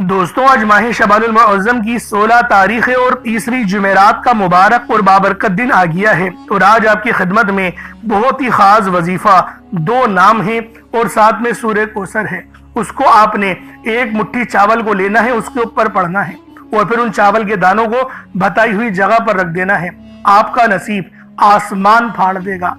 دوستوں، آج ماہ شعبان المعظم کی 16 تاریخ اور تیسری جمعرات کا مبارک اور بابرکت دن آ گیا ہے اور آج آپ کی خدمت میں بہت ہی خاص وظیفہ، 2 نام ہیں اور ساتھ میں سورہ کوثر ہے۔ اس کو آپ نے ایک مٹھی چاول کو لینا ہے، اس کے اوپر پڑھنا ہے اور پھر ان چاول کے دانوں کو بتائی ہوئی جگہ پر رکھ دینا ہے۔ آپ کا نصیب آسمان پھاڑ دے گا۔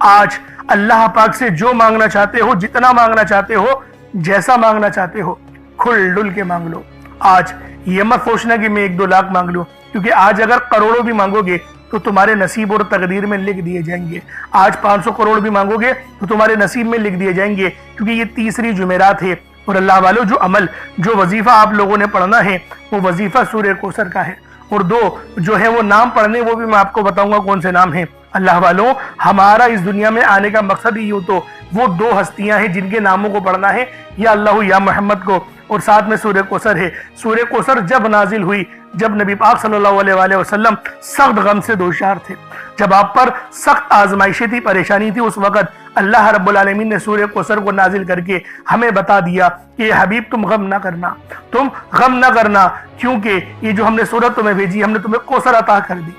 آج اللہ پاک سے جو مانگنا چاہتے ہو، جتنا مانگنا چاہتے ہو، جیسا مانگنا چاہتے ہو، کھل ڈل کے مانگ لو۔ آج یہ مت سوچنا کہ میں 1-2 لاکھ مانگ لوں، کیونکہ آج اگر کروڑوں بھی مانگو گے تو تمہارے نصیب اور تقدیر میں لکھ دیے جائیں گے۔ آج 500 کروڑ بھی مانگو گے تو تمہارے نصیب میں لکھ دیے جائیں گے، کیونکہ یہ تیسری جمعرات ہے۔ اور اللہ والو، جو وظیفہ آپ لوگوں نے پڑھنا ہے وہ وظیفہ سورہ کوثر کا ہے، اور 2 جو ہے وہ نام پڑھنے، وہ بھی میں آپ کو بتاؤں گا کون سے نام ہیں۔ اللہ والو، ہمارا اس دنیا میں آنے کا مقصد ہی تو وہ 2 ہستیاں ہیں جن کے ناموں کو پڑھنا ہے، یا اللہ یا محمد کو، اور ساتھ میں سورہ کوثر ہے۔ سورہ کوثر جب نازل ہوئی، جب نبی پاک صلی اللہ علیہ وآلہ وسلم سخت غم سے دوچار تھے، جب آپ پر سخت آزمائشیں تھی، پریشانی تھی، اس وقت اللہ رب العالمین نے سورہ کوثر کو نازل کر کے ہمیں بتا دیا کہ حبیب تم غم نہ کرنا، کیونکہ یہ جو ہم نے سورت تمہیں بھیجی، ہم نے تمہیں کوثر عطا کر دی،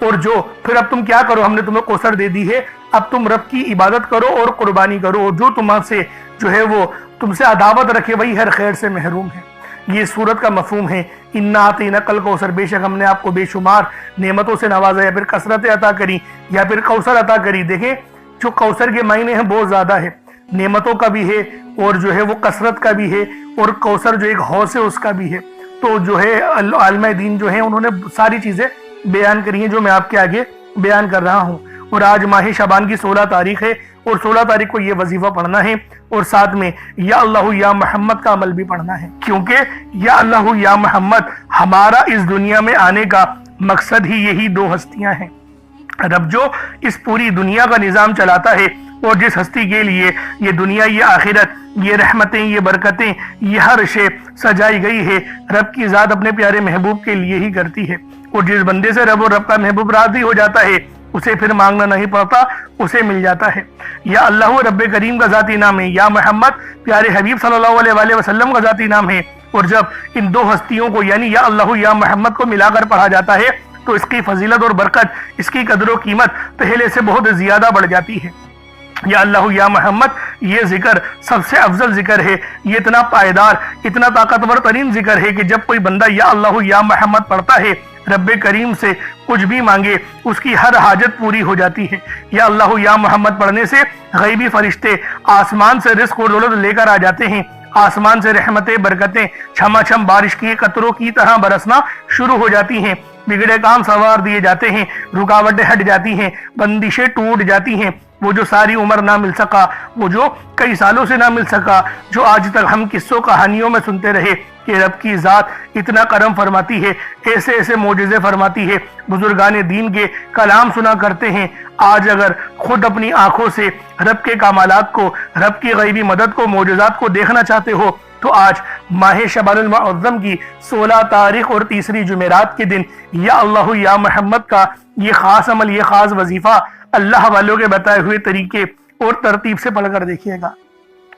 اور جو پھر اب تم کیا کرو، ہم نے تمہیں کوثر دے دی ہے، اب تم رب کی عبادت کرو اور قربانی کرو، اور جو تم سے جو ہے وہ تم سے عداوت رکھے وہی ہر خیر سے محروم ہے۔ یہ سورت کا مفہوم ہے، اِنَّا أَعْطَيْنَاكَ الْكَوْثَرَ، بے شک ہم نے آپ کو بے شمار نعمتوں سے نوازا، یا پھر کثرت عطا کری، یا پھر کوثر عطا کری۔ دیکھیں، جو کوثر کے معنی ہیں بہت زیادہ ہے، نعمتوں کا بھی ہے اور جو ہے وہ کثرت کا بھی ہے، اور کوثر جو ایک حوض ہے اس کا بھی ہے۔ تو جو ہے علماء دین جو ہیں انہوں نے ساری چیزیں بیان کری ہیں جو میں آپ کے آگے بیان کر رہا ہوں۔ اور آج ماہ شعبان کی 16 تاریخ ہے، اور 16 تاریخ کو یہ وظیفہ پڑھنا ہے، اور ساتھ میں یا اللہ یا محمد کا عمل بھی پڑھنا ہے، کیونکہ یا اللہ یا محمد ہمارا اس دنیا میں آنے کا مقصد ہی یہی 2 ہستیاں ہیں۔ رب جو اس پوری دنیا کا نظام چلاتا ہے، اور جس ہستی کے لیے یہ دنیا، یہ آخرت، یہ رحمتیں، یہ برکتیں، یہ ہر شے سجائی گئی ہے، رب کی ذات اپنے پیارے محبوب کے لیے ہی کرتی ہے۔ اور جس بندے سے رب اور رب کا محبوب راضی ہو جاتا ہے، اسے پھر مانگنا نہیں پڑتا، اسے مل جاتا ہے۔ یا اللہ رب کریم کا ذاتی نام ہے، یا محمد پیارے حبیب صلی اللہ علیہ وآلہ وسلم کا ذاتی نام ہے، اور جب ان 2 ہستیوں کو یعنی یا اللہ یا محمد کو ملا کر پڑھا جاتا ہے تو اس کی فضیلت اور برکت، اس کی قدر و قیمت پہلے سے بہت زیادہ بڑھ جاتی ہے۔ یا اللہ یا محمد یہ ذکر سب سے افضل ذکر ہے، یہ اتنا پائیدار، اتنا طاقتور ترین ذکر ہے کہ جب کوئی بندہ یا اللہ یا محمد پڑھتا ہے، رب کریم سے کچھ بھی مانگے اس کی ہر حاجت پوری ہو جاتی ہے۔ یا اللہ یا محمد پڑھنے سے غیبی فرشتے آسمان سے رزق اور دولت لے کر آ جاتے ہیں، آسمان سے رحمتیں، برکتیں چھما چھم بارش کی قطروں کی طرح برسنا شروع ہو جاتی ہیں، بگڑے کام سنوار دیے جاتے ہیں، رکاوٹیں ہٹ جاتی ہیں، بندشیں ٹوٹ جاتی ہیں۔ وہ جو ساری عمر نہ مل سکا، وہ جو کئی سالوں سے نہ مل سکا، جو آج تک ہم قصوں کہانیوں میں سنتے رہے کہ رب کی ذات اتنا کرم فرماتی ہے، ایسے ایسے معجزے فرماتی ہے، بزرگان دین کے کلام سنا کرتے ہیں، آج اگر خود اپنی آنکھوں سے رب کے کمالات کو، رب کی غیبی مدد کو، معجزات کو دیکھنا چاہتے ہو تو آج ماہ شعبان المعظم کی 16 تاریخ اور تیسری جمعرات کے دن یا اللہ یا محمد کا یہ خاص عمل، یہ خاص وظیفہ اللہ والوں کے بتائے ہوئے طریقے اور ترتیب سے پڑھ کر دیکھیے گا،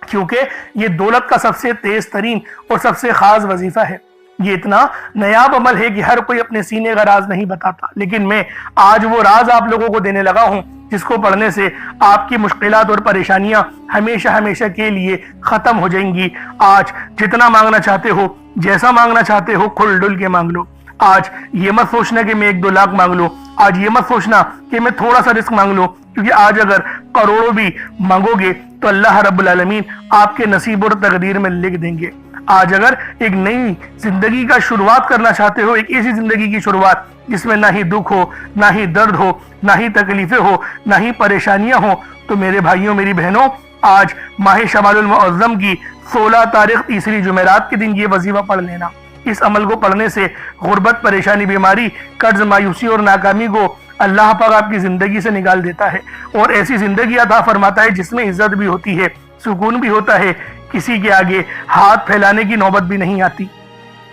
کیونکہ یہ دولت کا سب سے تیز ترین اور سب سے خاص وظیفہ ہے۔ یہ اتنا نیاب عمل ہے کہ ہر کوئی اپنے سینے کا راز نہیں بتاتا، لیکن میں آج وہ راز آپ لوگوں کو دینے لگا ہوں جس کو پڑھنے سے آپ کی مشکلات اور پریشانیاں ہمیشہ ہمیشہ کے لیے ختم ہو جائیں گی۔ آج جتنا مانگنا چاہتے ہو، جیسا مانگنا چاہتے ہو، کھل ڈل کے مانگ لو۔ آج یہ مت سوچنا کہ میں 1-2 لاکھ مانگ لوں، آج یہ مت سوچنا کہ میں تھوڑا سا رزق مانگ لوں، کیونکہ آج اگر کروڑوں بھی مانگو گے تو اللہ رب العالمین آپ کے نصیب اور تقدیر میں لکھ دیں گے۔ آج اگر ایک نئی زندگی کا شروعات کرنا چاہتے ہو، ایک ایسی زندگی کی شروعات جس میں نہ ہی دکھ ہو، نہ ہی درد ہو، نہ ہی تکلیفیں ہو، نہ ہی پریشانیاں ہوں، تو میرے بھائیوں، میری بہنوں، آج ماہ شعبان المعظم کی 16 تاریخ تیسری جمعرات کے دن یہ وظیفہ پڑھ لینا۔ اس عمل کو پڑھنے سے غربت، پریشانی، بیماری، قرض، مایوسی اور ناکامی کو اللہ پاک آپ کی زندگی سے نکال دیتا ہے، اور ایسی زندگی عطا فرماتا ہے جس میں عزت بھی ہوتی ہے، سکون بھی ہوتا ہے، کسی کے آگے ہاتھ پھیلانے کی نوبت بھی نہیں آتی۔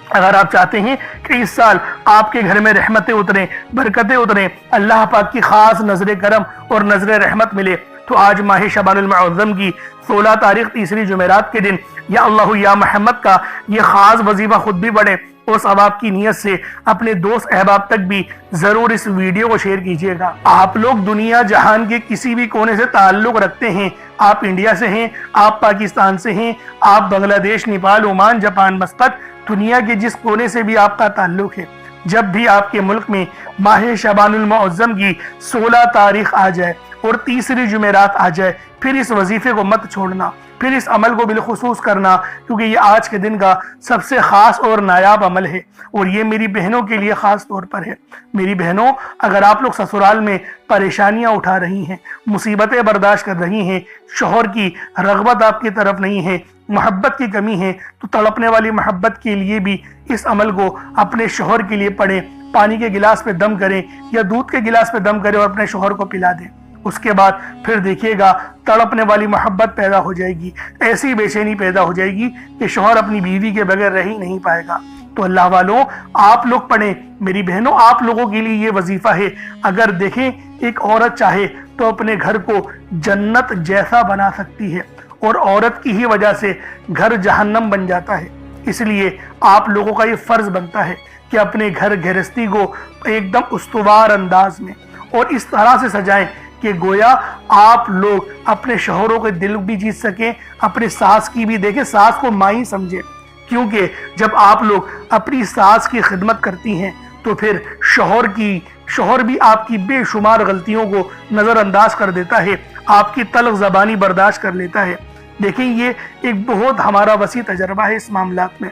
اگر آپ چاہتے ہیں کہ اس سال آپ کے گھر میں رحمتیں اتریں، برکتیں اتریں، اللہ پاک کی خاص نظر کرم اور نظر رحمت ملے، تو آج ماہ شعبان المعظم کی 16 تاریخ تیسری جمعرات کے دن یا اللہ یا محمد کا یہ خاص وظیفہ خود بھی پڑھیں، اور ثواب کی نیت سے اپنے دوست احباب تک بھی ضرور اس ویڈیو کو شیئر کیجیے گا۔ آپ لوگ دنیا جہان کے کسی بھی کونے سے تعلق رکھتے ہیں، آپ انڈیا سے ہیں، آپ پاکستان سے ہیں، آپ بنگلہ دیش، نیپال، عمان، جاپان، مسقط، دنیا کے جس کونے سے بھی آپ کا تعلق ہے، جب بھی آپ کے ملک میں ماہ شعبان المعظم کی 16 تاریخ آ جائے اور تیسری جمعرات آ جائے، پھر اس وظیفے کو مت چھوڑنا، پھر اس عمل کو بالخصوص کرنا، کیونکہ یہ آج کے دن کا سب سے خاص اور نایاب عمل ہے، اور یہ میری بہنوں کے لیے خاص طور پر ہے۔ میری بہنوں، اگر آپ لوگ سسرال میں پریشانیاں اٹھا رہی ہیں، مصیبتیں برداشت کر رہی ہیں، شوہر کی رغبت آپ کی طرف نہیں ہے، محبت کی کمی ہے، تو تڑپنے والی محبت کے لیے بھی اس عمل کو اپنے شوہر کے لیے پڑھیں، پانی کے گلاس پہ دم کریں یا دودھ کے گلاس پہ دم کریں اور اپنے شوہر کو پلا دیں۔ اس کے بعد پھر دیکھیے گا تڑپنے والی محبت پیدا ہو جائے گی، ایسی بے چینی پیدا ہو جائے گی کہ شوہر اپنی بیوی کے بغیر رہ ہی نہیں پائے گا۔ تو اللہ والوں، آپ لوگ پڑھیں، میری بہنوں، آپ لوگوں کے لیے یہ وظیفہ ہے۔ اگر دیکھیں ایک عورت چاہے تو اپنے گھر کو جنت جیسا بنا سکتی ہے، اور عورت کی ہی وجہ سے گھر جہنم بن جاتا ہے۔ اس لیے آپ لوگوں کا یہ فرض بنتا ہے کہ اپنے گھر گھرستی کو ایک دم استوار انداز میں اور اس طرح سے سجائیں کہ گویا آپ لوگ اپنے شوہروں کے دل بھی جیت سکیں، اپنے ساس کی بھی دیکھیں، ساس کو ماں ہی سمجھیں، کیونکہ جب آپ لوگ اپنی ساس کی خدمت کرتی ہیں تو پھر شوہر بھی آپ کی بے شمار غلطیوں کو نظر انداز کر دیتا ہے، آپ کی تلخ زبانی برداشت کر لیتا ہے۔ دیکھیں یہ ایک بہت ہمارا وسیع تجربہ ہے اس معاملات میں،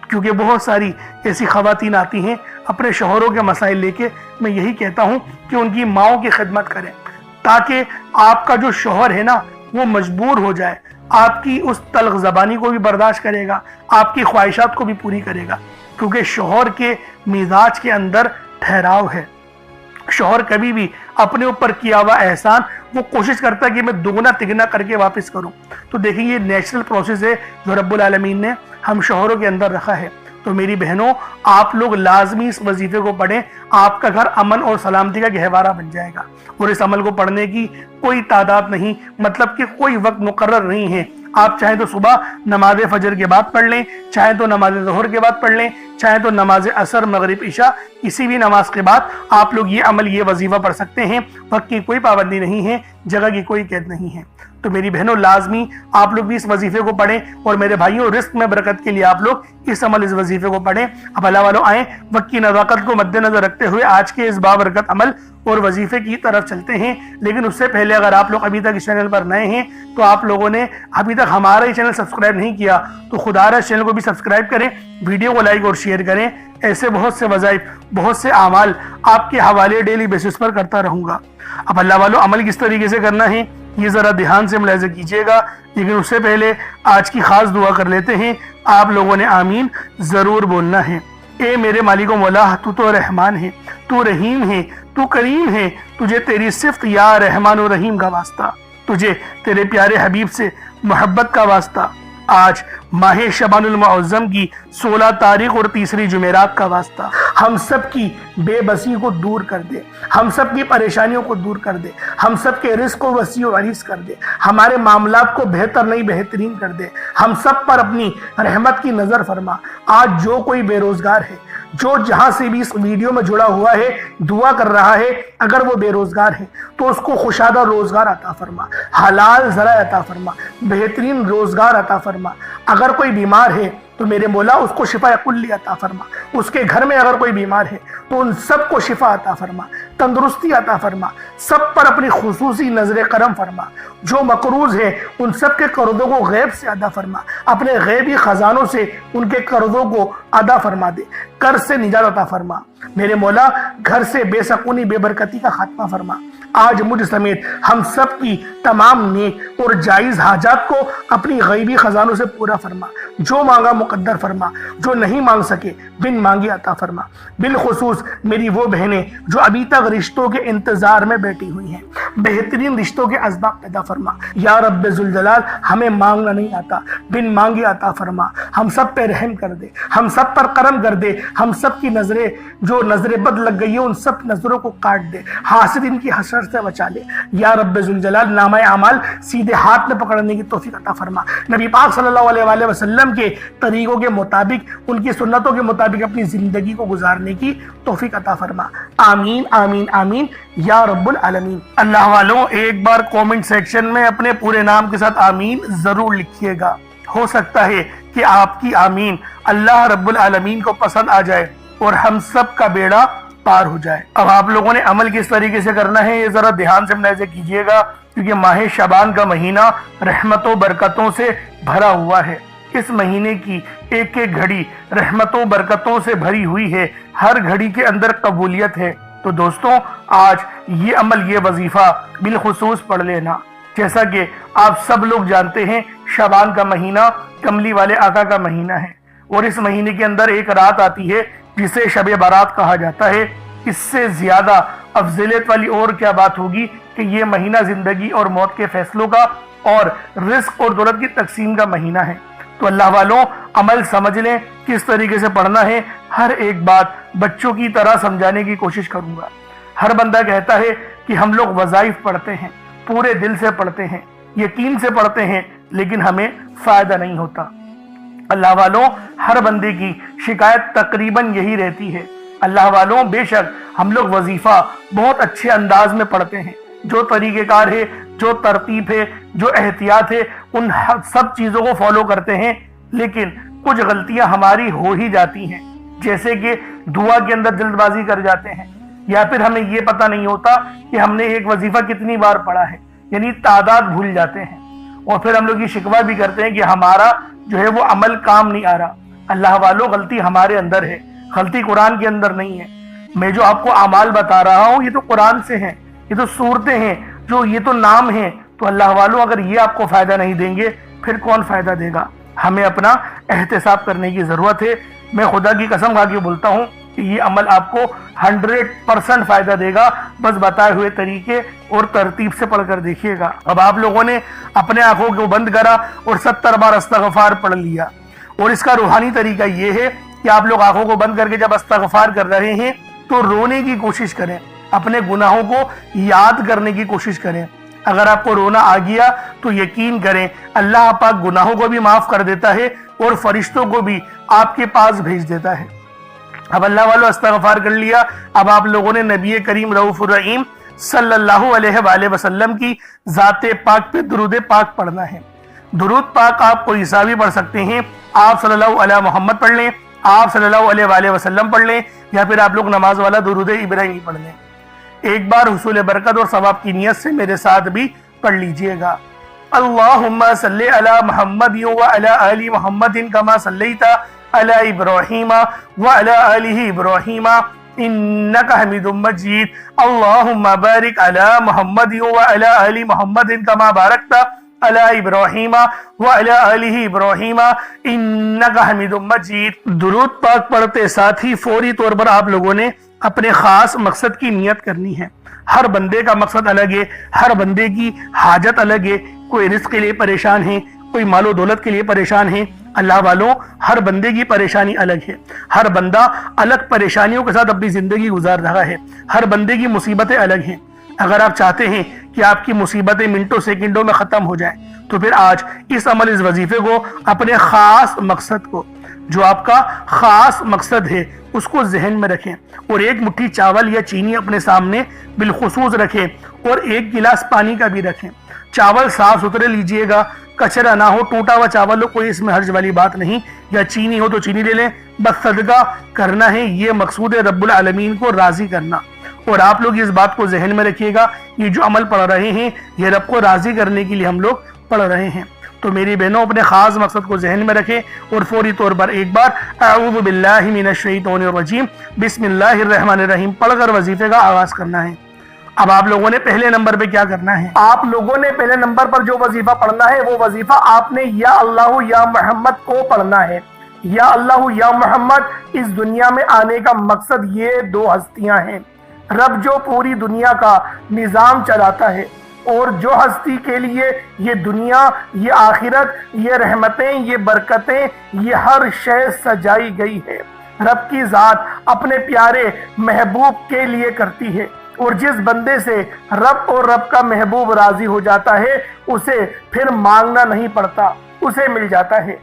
کیونکہ بہت ساری ایسی خواتین آتی ہیں اپنے شوہروں کے مسائل لے کے۔ میں یہی کہتا ہوں کہ ان کی ماؤں کی خدمت کریں، تاکہ آپ کا جو شوہر ہے نا وہ مجبور ہو جائے، آپ کی اس تلخ زبانی کو بھی برداشت کرے گا، آپ کی خواہشات کو بھی پوری کرے گا، کیونکہ شوہر کے مزاج کے اندر ٹھہراؤ ہے۔ شوہر کبھی بھی اپنے اوپر کیا ہوا احسان وہ کوشش کرتا ہے کہ میں دوگنا تگنا کر کے واپس کروں۔ تو دیکھیں یہ نیچرل پروسیس ہے جو رب العالمین نے ہم شوہروں کے اندر رکھا ہے۔ تو میری بہنوں، آپ لوگ لازمی اس وظیفے کو پڑھیں، آپ کا گھر امن اور سلامتی کا گہوارہ بن جائے گا۔ اور اس عمل کو پڑھنے کی کوئی تعداد نہیں، مطلب کہ کوئی وقت مقرر نہیں ہے۔ آپ چاہیں تو صبح نماز فجر کے بعد پڑھ لیں، چاہیں تو نماز ظہر کے بعد پڑھ لیں، چاہیں تو نماز عصر، مغرب، عشاء، کسی بھی نماز کے بعد آپ لوگ یہ عمل، یہ وظیفہ پڑھ سکتے ہیں۔ وقت کی کوئی پابندی نہیں ہے، جگہ کی کوئی قید نہیں ہے۔ تو میری بہنوں، لازمی آپ لوگ بھی اس وظیفے کو پڑھیں، اور میرے بھائیوں، رزق میں برکت کے لیے آپ لوگ اس وظیفے کو پڑھیں۔ اب اللہ والوں آئیں، وقت کی نزاکت کو مد نظر رکھتے ہوئے آج کے اس بابرکت عمل اور وظیفے کی طرف چلتے ہیں۔ لیکن اس سے پہلے اگر آپ لوگ ابھی تک اس چینل پر نئے ہیں تو آپ لوگوں نے ابھی تک ہمارا یہ چینل سبسکرائب نہیں کیا تو خدا را اس چینل کو بھی سبسکرائب کریں، ویڈیو کو لائک اور شیئر کریں۔ ایسے بہت سے وظائف، بہت سے اعمال آپ کے حوالے ڈیلی بیسس پر کرتا رہوں گا۔ اب اللہ والوں، عمل کس طریقے سے کرنا ہے یہ ذرا دھیان سے ملاحظہ کیجیے گا، لیکن اس سے پہلے آج کی خاص دعا کر لیتے ہیں۔ آپ لوگوں نے آمین ضرور بولنا ہے۔ اے میرے مالک و مولا، تو رحمان ہے، تو رحیم ہے، تو کریم ہے، تجھے تیری صفت یا رحمان و رحیم کا واسطہ، تجھے تیرے پیارے حبیب سے محبت کا واسطہ، آج ماہ شعبان المعظم کی 16 تاریخ اور تیسری جمعرات کا واسطہ، ہم سب کی بے بسی کو دور کر دے، ہم سب کی پریشانیوں کو دور کر دے، ہم سب کے رزق کو وسیع و عریض کر دے، ہمارے معاملات کو بہتر نہیں بہترین کر دے، ہم سب پر اپنی رحمت کی نظر فرما۔ آج جو کوئی بے روزگار ہے، جو جہاں سے بھی اس ویڈیو میں جڑا ہوا ہے، دعا کر رہا ہے، اگر وہ بے روزگار ہے تو اس کو خوشادہ روزگار عطا فرما، حلال ذرائع عطا فرما، بہترین روزگار عطا فرما۔ اگر کوئی بیمار ہے تو میرے مولا اس کو شفا کلی عطا فرما، اس کے گھر میں اگر کوئی بیمار ہے تو ان سب کو شفا عطا فرما، تندرستی عطا فرما، سب پر اپنی خصوصی نظر کرم فرما۔ جو مقروض ہے ان سب کے قرضوں کو غیب سے ادا فرما، اپنے غیبی خزانوں سے ان کے قرضوں کو ادا فرما دے، قرض سے نجات عطا فرما۔ میرے مولا گھر سے بے سکونی، بے برکتی کا خاتمہ فرما۔ آج مجھ سمیت ہم سب کی تمام نیک اور جائز حاجات کو اپنی غیبی خزانوں سے پورا فرما، جو مانگا مقدر فرما، جو نہیں مانگ سکے بن مانگے عطا فرما۔ بالخصوص میری وہ بہنیں جو ابھی تک رشتوں کے انتظار میں بیٹھی ہوئی ہیں، بہترین رشتوں کے اسباب پیدا فرما۔ یا رب ذوالجلال، ہمیں مانگنا نہیں آتا، بن مانگے عطا فرما۔ ہم سب پہ رحم کر دے، ہم سب پر کرم کر دے، ہم سب کی نظریں جو نظر بد لگ گئی ہے ان سب نظروں کو کاٹ دے، حاسدین کی حسرت سے بچا لے یا رب ذوالجلال۔ نامہ اعمال سیدھے ہاتھ میں پکڑنے کی توفیق عطا فرما، نبی پاک صلی اللہ علیہ وآلہ وسلم کے طریقوں کے مطابق، ان کی سنتوں کے مطابق اپنی زندگی کو گزارنے کی توفیق عطا فرما، آمین آمین آمین یا رب العالمین۔ اللہ والوں، ایک بار کومنٹ سیکشن میں اپنے پورے نام کے ساتھ آمین ضرور لکھیے گا، ہو سکتا ہے کہ آپ کی آمین اللہ رب العالمین کو پسند آ جائے اور ہم سب کا بیڑا پار ہو جائے۔ اب آپ لوگوں نے عمل کس طریقے سے کرنا ہے یہ ذرا دھیان سے ملاحظہ کیجئے گا، کیونکہ ماہ شعبان کا مہینہ رحمتوں برکتوں سے بھرا ہوا ہے۔ اس مہینے کی ایک ایک گھڑی رحمتوں برکتوں سے بھری ہوئی ہے، ہر گھڑی کے اندر قبولیت ہے۔ تو دوستوں، آج یہ عمل، یہ وظیفہ بالخصوص پڑھ لینا۔ جیسا کہ آپ سب لوگ جانتے ہیں، شعبان کا مہینہ کملی والے آقا کا مہینہ ہے، اور اس مہینے کے اندر ایک رات آتی ہے جسے شب برات کہا جاتا ہے۔ اس سے زیادہ افضلیت والی اور کیا بات ہوگی کہ یہ مہینہ زندگی اور موت کے فیصلوں کا اور رزق اور دولت کی تقسیم کا مہینہ ہے۔ تو اللہ والوں، عمل سمجھ لیں کس طریقے سے پڑھنا ہے۔ ہر ایک بات بچوں کی طرح سمجھانے کی کوشش کروں گا۔ ہر بندہ کہتا ہے کہ ہم لوگ وظائف پڑھتے ہیں، پورے دل سے پڑھتے ہیں، یقین سے پڑھتے ہیں، لیکن ہمیں فائدہ نہیں ہوتا۔ اللہ والوں، ہر بندے کی شکایت تقریباً یہی رہتی ہے۔ اللہ والوں، بے شک ہم لوگ وظیفہ بہت اچھے انداز میں پڑھتے ہیں، جو طریقہ کار ہے، جو ترتیب ہے، جو احتیاط ہے، ان سب چیزوں کو فالو کرتے ہیں، لیکن کچھ غلطیاں ہماری ہو ہی جاتی ہیں، جیسے کہ دعا کے اندر جلد بازی کر جاتے ہیں، یا پھر ہمیں یہ پتہ نہیں ہوتا کہ ہم نے ایک وظیفہ کتنی بار پڑھا ہے، یعنی تعداد بھول جاتے ہیں، اور پھر ہم لوگ یہ شکوہ بھی کرتے ہیں کہ ہمارا جو ہے وہ عمل کام نہیں آ رہا۔ اللہ والوں، غلطی ہمارے اندر ہے، غلطی قرآن کے اندر نہیں ہے۔ میں جو آپ کو اعمال بتا رہا ہوں یہ تو قرآن سے ہیں، یہ تو صورتیں ہیں، جو یہ تو نام ہیں۔ تو اللہ والوں، اگر یہ آپ کو فائدہ نہیں دیں گے پھر کون فائدہ دے گا؟ ہمیں اپنا احتساب کرنے کی ضرورت ہے۔ میں خدا کی قسم کھا کے بولتا ہوں کہ یہ عمل آپ کو 100% فائدہ دے گا، بس بتائے ہوئے طریقے اور ترتیب سے پڑھ کر دیکھیے گا۔ اب آپ لوگوں نے اپنے آنکھوں کو بند کرا اور 70 بار استغفار پڑھ لیا، اور اس کا روحانی طریقہ یہ ہے کہ آپ لوگ آنکھوں کو بند کر کے جب استغفار کر رہے ہیں تو رونے کی کوشش کریں، اپنے گناہوں کو یاد کرنے کی کوشش کریں۔ اگر آپ کو رونا آ گیا تو یقین کریں اللہ پاک گناہوں کو بھی معاف کر دیتا ہے اور فرشتوں کو بھی آپ کے پاس بھیج دیتا ہے۔ اب اللہ والوں، استغفار کر لیا۔ اب آپ لوگوں نے نبی کریم رؤوف الرحیم صلی اللہ علیہ وآلہ وسلم کی ذات پاک پہ درود پاک پڑھنا ہے۔ درود پاک آپ کوئی سا بھی پڑھ سکتے ہیں، آپ صلی اللہ علیہ محمد پڑھ لیں، آپ صلی اللہ علیہ وآلہ وسلم پڑھ لیں، یا پھر آپ لوگ نماز والا درود ابراہیمی پڑھ لیں۔ ایک بار حصول برکت اور ثواب کی نیت سے میرے ساتھ بھی پڑھ لیجئے گا۔ اللہم صلی علی محمد وعلی آل محمد کما صلیت علی ابراہیم وعلی آل ابراہیم انکا حمید مجید۔ اللہم بارک علی محمد وعلی آل محمد کما بارکت علی ابراہیم وعلی آل ابراہیم انکا حمید مجید۔ درود پاک پڑھتے ساتھ ہی فوری طور پر آپ لوگوں نے اپنے خاص مقصد کی نیت کرنی ہے۔ ہر بندے کا مقصد الگ ہے، ہر بندے کی حاجت الگ ہے۔ کوئی رزق کے لیے پریشان ہے، کوئی مال و دولت کے لیے پریشان ہے۔ اللہ والوں، ہر بندے کی پریشانی الگ ہے، ہر بندہ الگ پریشانیوں کے ساتھ اپنی زندگی گزار رہا ہے، ہر بندے کی مصیبتیں الگ ہیں۔ اگر آپ چاہتے ہیں کہ آپ کی مصیبتیں منٹوں سیکنڈوں میں ختم ہو جائیں تو پھر آج اس عمل، اس وظیفے کو، اپنے خاص مقصد کو، جو آپ کا خاص مقصد ہے، اس کو ذہن میں رکھیں، اور ایک مٹھی چاول یا چینی اپنے سامنے بالخصوص رکھیں، اور ایک گلاس پانی کا بھی رکھیں۔ چاول صاف ستھرے لیجئے گا، کچرا نہ ہو، ٹوٹا ہوا چاول ہو، کوئی اس میں حرج والی بات نہیں، یا چینی ہو تو چینی لے لیں، بس صدقہ کرنا ہے۔ یہ مقصود ہے رب العالمین کو راضی کرنا، اور آپ لوگ اس بات کو ذہن میں رکھیے گا، یہ جو عمل پڑھ رہے ہیں یہ رب کو راضی کرنے کے لیے ہم لوگ پڑھ رہے ہیں۔ تو میری بہنوں، اپنے خاص مقصد کو ذہن میں رکھیں، اور فوری طور پر ایک بار اعوذ باللہ من الشیطان الرجیم بسم اللہ الرحمن الرحیم پڑھ کر وظیفے کا آغاز کرنا ہے۔ اب آپ لوگوں نے پہلے نمبر پہ کیا کرنا ہے؟ آپ لوگوں نے پہلے نمبر پر جو وظیفہ پڑھنا ہے وہ وظیفہ آپ نے یا اللہ یا محمد کو پڑھنا ہے۔ یا اللہ یا محمد، اس دنیا میں آنے کا مقصد یہ دو ہستیاں ہیں۔ رب جو پوری دنیا کا نظام چلاتا ہے، اور جو ہستی کے لیے یہ دنیا، یہ آخرت، یہ رحمتیں، یہ برکتیں، یہ ہر شے سجائی گئی ہے، رب کی ذات اپنے پیارے محبوب کے لیے کرتی ہے، اور جس بندے سے رب اور رب کا محبوب راضی ہو جاتا ہے اسے پھر مانگنا نہیں پڑتا، اسے مل جاتا ہے۔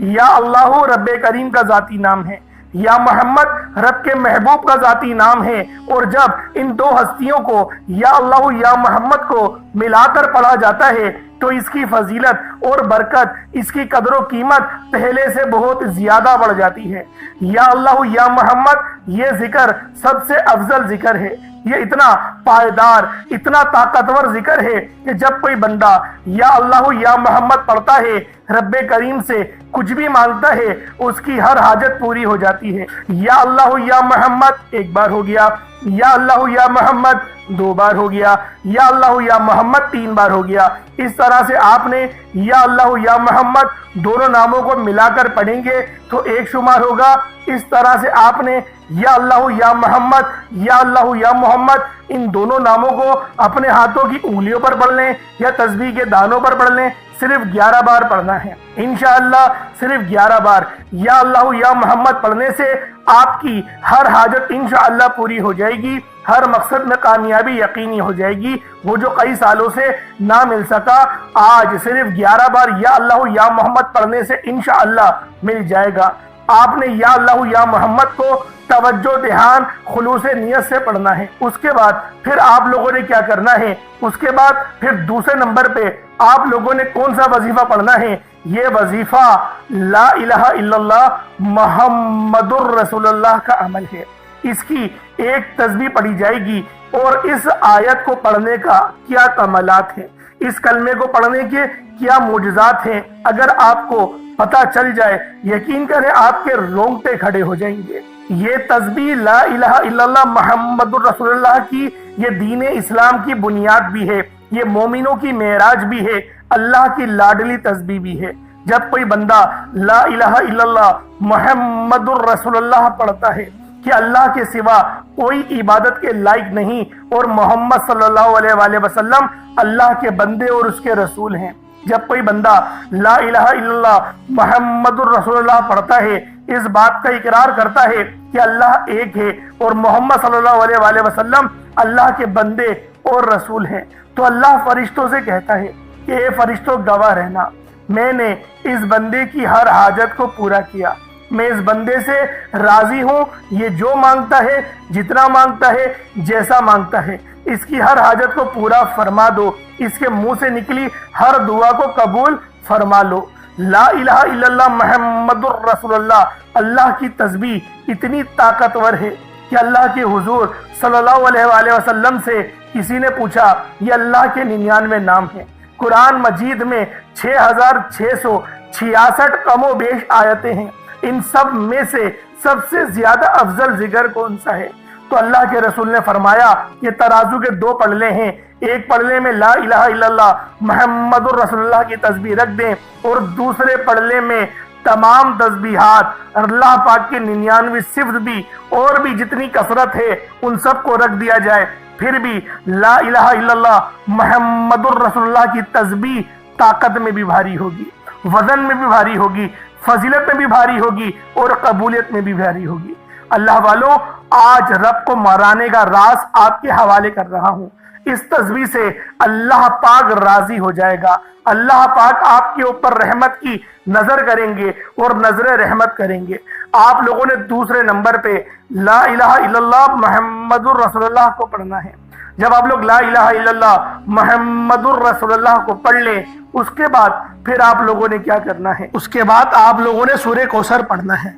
یا اللہ رب کریم کا ذاتی نام ہے، یا محمد رب کے محبوب کا ذاتی نام ہے، اور جب ان دو ہستیوں کو یا اللہ یا محمد کو ملا کر پڑھا جاتا ہے تو اس کی فضیلت اور برکت، اس کی قدر و قیمت پہلے سے بہت زیادہ بڑھ جاتی ہے۔ یا اللہ یا محمد یہ ذکر سب سے افضل ذکر ہے، یہ اتنا پائیدار، اتنا طاقتور ذکر ہے کہ جب کوئی بندہ یا اللہ یا محمد پڑھتا ہے، رب کریم سے کچھ بھی مانگتا ہے، اس کی ہر حاجت پوری ہو جاتی ہے۔ یا اللہ یا محمد ایک بار ہو گیا، یا اللہ یا محمد دو بار ہو گیا، یا اللہ یا محمد تین بار ہو گیا۔ اس طرح سے آپ نے یا اللہ یا محمد دونوں ناموں کو ملا کر پڑھیں گے تو ایک شمار ہوگا۔ اس طرح سے آپ نے یا اللہ یا محمد، یا اللہ یا محمد ان دونوں ناموں کو اپنے ہاتھوں کی انگلیوں پر پڑھ لیں یا تسبیح کے دانوں پر پڑھ لیں، صرف 11 بار پڑھنا ہے انشاءاللہ، صرف 11 بار یا اللہ یا محمد پڑھنے سے آپ کی ہر حاجت انشاءاللہ پوری ہو جائے گی، ہر مقصد میں کامیابی یقینی ہو جائے گی۔ وہ جو کئی سالوں سے نہ مل سکا، آج صرف 11 بار یا اللہ یا محمد پڑھنے سے انشاءاللہ مل جائے گا۔ آپ نے یا اللہ یا محمد کو توجہ دھیان خلوص نیت سے پڑھنا ہے۔ اس کے بعد پھر آپ لوگوں نے کیا کرنا ہے، اس کے بعد پھر دوسرے نمبر پہ آپ لوگوں نے کون سا وظیفہ پڑھنا ہے؟ یہ وظیفہ لا الہ الا اللہ محمد الرسول اللہ کا عمل ہے۔ اس کی ایک تسبیح پڑھی جائے گی، اور اس آیت کو پڑھنے کا کیا کمالات ہیں، اس کلمے کو پڑھنے کے کیا معجزات ہیں، اگر آپ کو پتہ چل جائے یقین کریں آپ کے رونگٹے کھڑے ہو جائیں گے۔ یہ تسبیح لا الہ الا اللہ محمد الرسول اللہ کی یہ دین اسلام کی بنیاد بھی ہے، یہ مومنوں کی معراج بھی ہے، اللہ کی لاڈلی تسبیح بھی ہے۔ جب کوئی بندہ لا الہ الا اللہ محمد الرسول اللہ پڑھتا ہے کہ اللہ کے سوا کوئی عبادت کے لائق نہیں، اور محمد صلی اللہ علیہ وآلہ وسلم اللہ کے بندے اور اس کے رسول ہیں، جب کوئی بندہ لا الہ الا اللہ محمد الرسول اللہ پڑھتا ہے، اس بات کا اقرار کرتا ہے کہ اللہ ایک ہے اور محمد صلی اللہ علیہ وآلہ وسلم اللہ کے بندے اور رسول ہیں، تو اللہ فرشتوں سے کہتا ہے کہ اے فرشتوں گواہ رہنا، میں نے اس بندے کی ہر حاجت کو پورا کیا، میں اس بندے سے راضی ہوں، یہ جو مانگتا ہے، جتنا مانگتا ہے، جیسا مانگتا ہے، اس کی ہر حاجت کو پورا فرما دو، اس کے منہ سے نکلی ہر دعا کو قبول فرما لو۔ لا الہ الا اللہ محمد الرسول اللہ، اللہ کی تسبیح اتنی طاقتور ہے کہ اللہ کے حضور صلی اللہ علیہ وآلہ وسلم سے کسی نے پوچھا، یہ اللہ کے 99 نام ہیں، قرآن مجید میں 6666 کم و بیش آیتیں ہیں، ان سب میں سے سب سے زیادہ افضل ذکر کون سا ہے؟ تو اللہ کے رسول نے فرمایا یہ ترازو کے 2 پلڑے ہیں، ایک پلڑے میں لا الہ الا اللہ محمد الرسول اللہ کی تسبیح رکھ دیں، اور دوسرے پلڑے میں تمام تسبیحات اللہ پاک کے 99 صفت بھی اور بھی جتنی کثرت ہے ان سب کو رکھ دیا جائے، پھر بھی لا الہ الا اللہ محمد الرسول اللہ کی تسبیح طاقت میں بھی بھاری ہوگی، وزن میں بھی بھاری ہوگی، فضیلت میں بھی بھاری ہوگی، اور قبولیت میں بھی بھاری ہوگی۔ اللہ والوں، آج رب کو مرانے کا راز آپ کے حوالے کر رہا ہوں۔ اس تسبیح سے اللہ پاک راضی ہو جائے گا، اللہ پاک آپ کے اوپر رحمت کی نظر کریں گے اور نظر رحمت کریں گے۔ آپ لوگوں نے دوسرے نمبر پہ لا الہ الا اللہ محمد الرسول اللہ کو پڑھنا ہے۔ جب آپ لوگ لا الہ الا اللہ محمد الرسول اللہ کو پڑھ لیں، اس کے بعد پھر آپ لوگوں نے کیا کرنا ہے؟ اس کے بعد آپ لوگوں نے سورہ کوثر پڑھنا ہے۔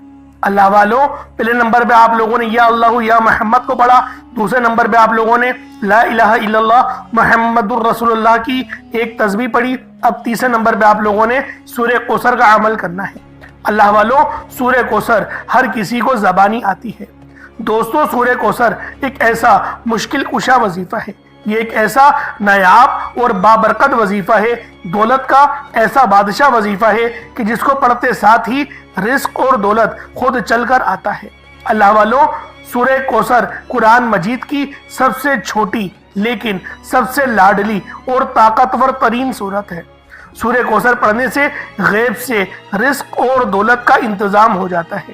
اللہ والوں، پہلے نمبر پہ آپ لوگوں نے یا اللہ یا محمد کو پڑھا، دوسرے نمبر پہ آپ لوگوں نے لا الہ الا اللہ محمد الرسول اللہ کی ایک تسبیح پڑھی، اب تیسرے نمبر پہ آپ لوگوں نے سورہ کوثر کا عمل کرنا ہے۔ اللہ والوں، سورہ کوثر ہر کسی کو زبانی آتی ہے۔ دوستو، سورہ کوثر ایک ایسا مشکل کشا وظیفہ ہے، یہ ایک ایسا نایاب اور بابرکت وظیفہ ہے، دولت کا ایسا بادشاہ وظیفہ ہے کہ جس کو پڑھتے ساتھ ہی رزق اور دولت خود چل کر آتا ہے۔ اللہ والوں، سورہ کوثر قرآن مجید کی سب سے چھوٹی لیکن سب سے لاڈلی اور طاقتور ترین سورت ہے۔ سورہ کوثر پڑھنے سے غیب سے رزق اور دولت کا انتظام ہو جاتا ہے۔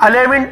11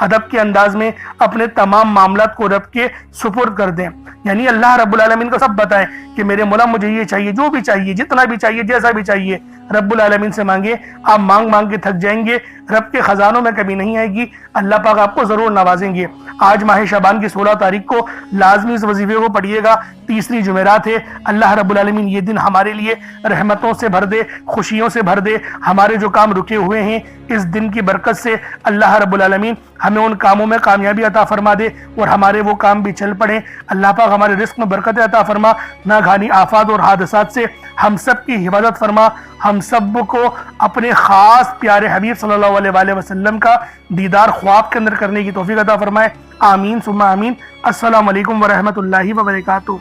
ادب کے انداز میں اپنے تمام معاملات کو رب کے سپرد کر دیں، یعنی اللہ رب العالمین کو سب بتائیں کہ میرے مولا مجھے یہ چاہیے، جو بھی چاہیے، جتنا بھی چاہیے، جیسا بھی چاہیے، رب العالمین سے مانگے۔ آپ مانگ مانگ کے تھک جائیں گے، رب کے خزانوں میں کمی نہیں آئے گی، اللہ پاک آپ کو ضرور نوازیں گے۔ آج ماہ شعبان کی 16 تاریخ کو لازمی اس وظیفے کو پڑھیے گا، تیسری جمعرات ہے۔ اللہ رب العالمین یہ دن ہمارے لیے رحمتوں سے بھر دے، خوشیوں سے بھر دے، ہمارے جو کام رکے ہوئے ہیں اس دن کی برکت سے اللہ رب العالمین ہمیں ان کاموں میں کامیابی عطا فرما دے اور ہمارے وہ کام بھی چل پڑیں۔ اللہ پاک ہمارے رزق میں برکت عطا فرما، ناگہانی آفات اور حادثات سے ہم سب کی حفاظت فرما، ہم سب کو اپنے خاص پیارے حبیب صلی اللہ علیہ وآلہ وسلم کا دیدار خواب کے اندر کرنے کی توفیق عطا فرمائے۔ آمین ثم آمین۔ السلام علیکم ورحمۃ اللہ وبرکاتہ۔